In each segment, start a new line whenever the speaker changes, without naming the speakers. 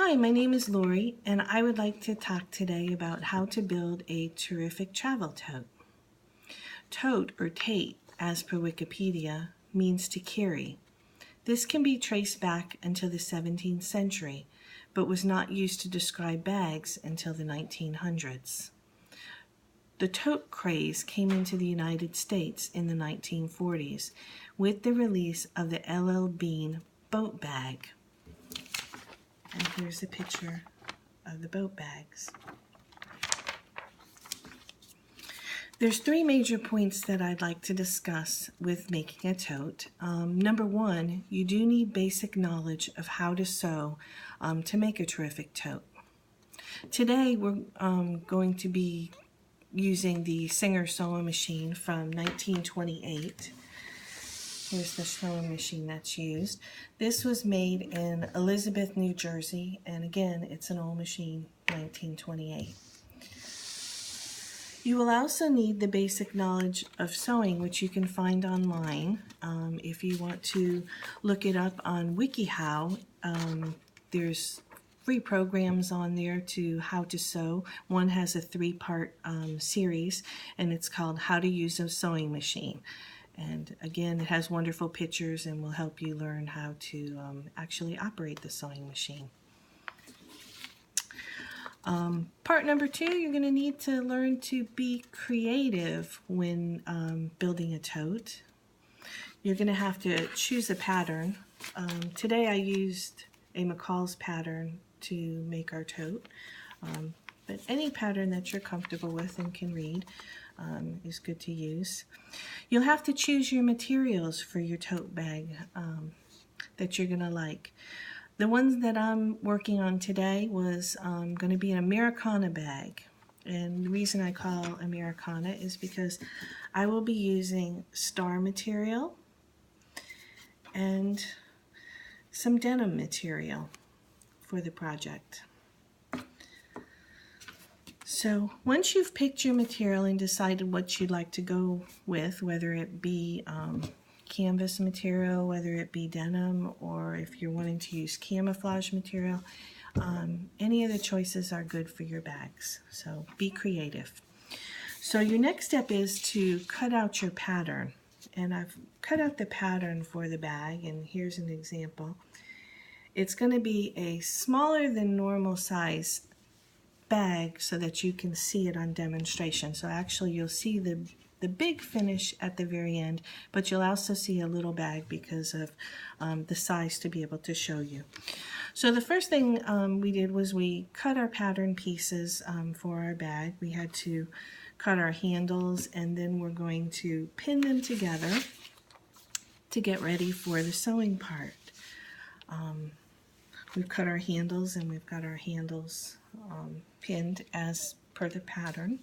Hi, my name is Lori, and I would like to talk today about how to build a terrific travel tote. Tote, or tate, as per Wikipedia, means to carry. This can be traced back until the 17th century, but was not used to describe bags until the 1900s. The tote craze came into the United States in the 1940s with the release of the L.L. Bean boat bag. And here's a picture of the boat bags. There's three major points that I'd like to discuss with making a tote. Number one, you do need basic knowledge of how to sew to make a terrific tote. Today we're going to be using the Singer sewing machine from 1928. Here's the sewing machine that's used. This was made in Elizabeth, New Jersey, and again, it's an old machine, 1928. You will also need the basic knowledge of sewing, which you can find online. If you want to look it up on WikiHow, there's free programs on there to how to sew. One has a three-part series, and it's called How to Use a Sewing Machine. And again, it has wonderful pictures and will help you learn how to actually operate the sewing machine. Part number two, you're going to need to learn to be creative when building a tote. You're going to have to choose a pattern. Today I used a McCall's pattern to make our tote, but any pattern that you're comfortable with and can read is good to use. You'll have to choose your materials for your tote bag that you're going to like. The ones that I'm working on today was going to be an Americana bag. And the reason I call Americana is because I will be using star material and some denim material for the project. So once you've picked your material and decided what you'd like to go with, whether it be canvas material, whether it be denim, or if you're wanting to use camouflage material, any of the choices are good for your bags. So be creative. So your next step is to cut out your pattern. And I've cut out the pattern for the bag, and here's an example. It's going to be a smaller than normal size bag so that you can see it on demonstration. So actually you'll see the big finish at the very end, but you'll also see a little bag because of the size to be able to show you. So the first thing we did was we cut our pattern pieces for our bag. We had to cut our handles, and then we're going to pin them together to get ready for the sewing part. We've cut our handles, and we've got our handles pinned as per the pattern.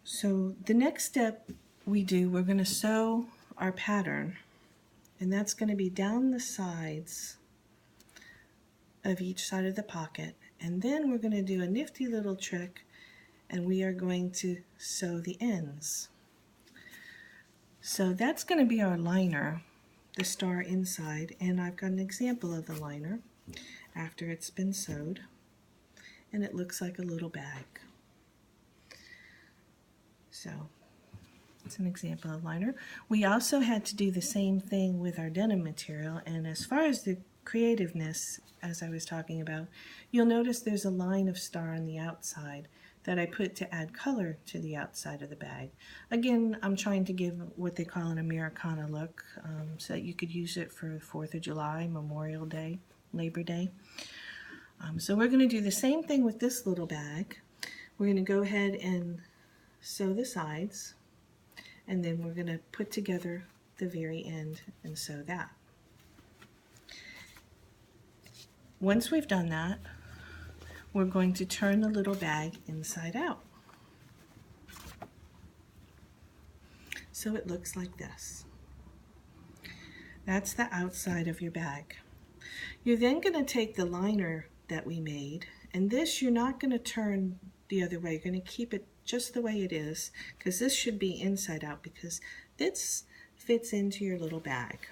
So the next step we're going to sew our pattern, and that's going to be down the sides of each side of the pocket. And then we're going to do a nifty little trick, and we are going to sew the ends. So that's going to be our liner, the star inside, and I've got an example of the liner after it's been sewed, and it looks like a little bag. So it's an example of liner. We also had to do the same thing with our denim material, and as far as the creativeness, as I was talking about, you'll notice there's a line of star on the outside that I put to add color to the outside of the bag. Again, I'm trying to give what they call an Americana look so that you could use it for 4th of July, Memorial Day, Labor Day. So we're going to do the same thing with this little bag. We're going to go ahead and sew the sides, and then we're going to put together the very end and sew that. Once we've done that, we're going to turn the little bag inside out. So it looks like this. That's the outside of your bag. You're then going to take the liner that we made, and this you're not going to turn the other way. You're going to keep it just the way it is, because this should be inside out, because this fits into your little bag.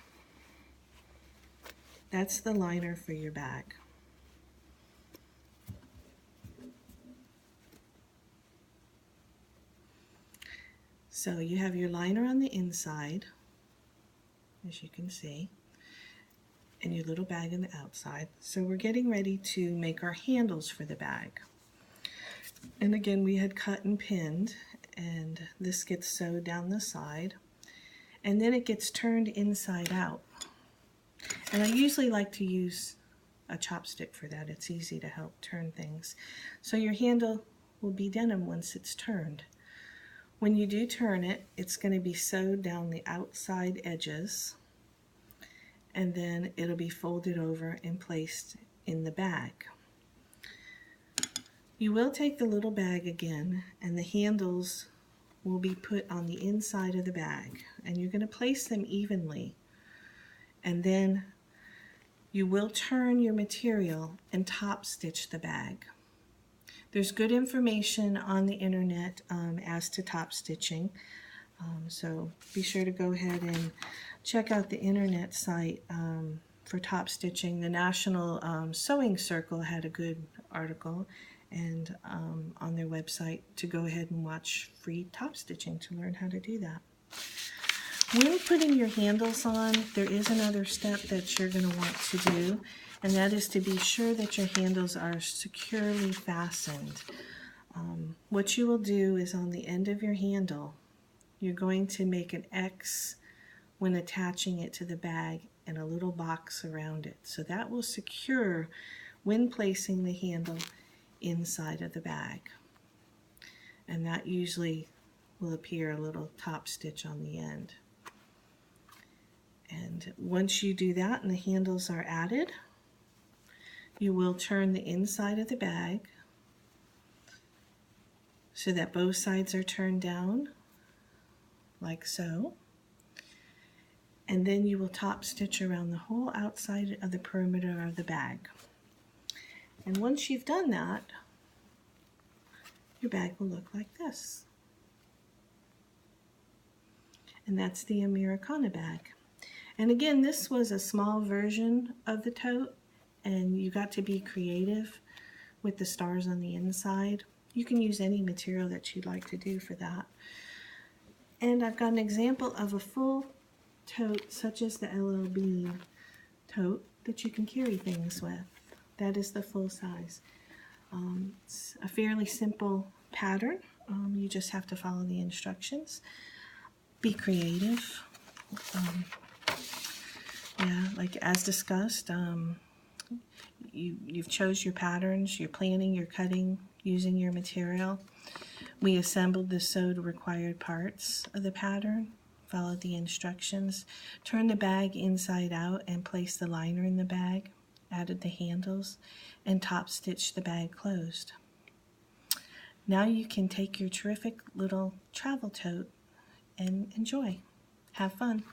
That's the liner for your bag. So you have your liner on the inside, as you can see, and your little bag on the outside. So we're getting ready to make our handles for the bag. And again, we had cut and pinned, and this gets sewed down the side, and then it gets turned inside out. And I usually like to use a chopstick for that. It's easy to help turn things. So your handle will be denim once it's turned. When you do turn it, it's going to be sewed down the outside edges, and then it'll be folded over and placed in the bag. You will take the little bag again, and the handles will be put on the inside of the bag, and you're going to place them evenly, and then you will turn your material and top stitch the bag. There's good information on the internet as to top stitching, so be sure to go ahead and check out the internet site for top stitching. The National Sewing Circle had a good article and on their website to go ahead and watch free top stitching to learn how to do that. When putting your handles on, there is another step that you're going to want to do, and that is to be sure that your handles are securely fastened. What you will do is on the end of your handle, you're going to make an X when attaching it to the bag and a little box around it. So that will secure when placing the handle inside of the bag. And that usually will appear a little top stitch on the end. And once you do that and the handles are added, you will turn the inside of the bag so that both sides are turned down, like so. And then you will top stitch around the whole outside of the perimeter of the bag. And once you've done that, your bag will look like this. And that's the Americana bag. And again, this was a small version of the tote, and you got to be creative with the stars on the inside. You can use any material that you'd like to do for that. And I've got an example of a full tote, such as the LLB tote, that you can carry things with. That is the full size. It's a fairly simple pattern. You just have to follow the instructions. Be creative. Yeah, like as discussed, you've chose your patterns, you're planning, you're cutting, using your material. We assembled the sewed required parts of the pattern, followed the instructions, turned the bag inside out and placed the liner in the bag, added the handles, and top stitched the bag closed. Now you can take your terrific little travel tote and enjoy. Have fun.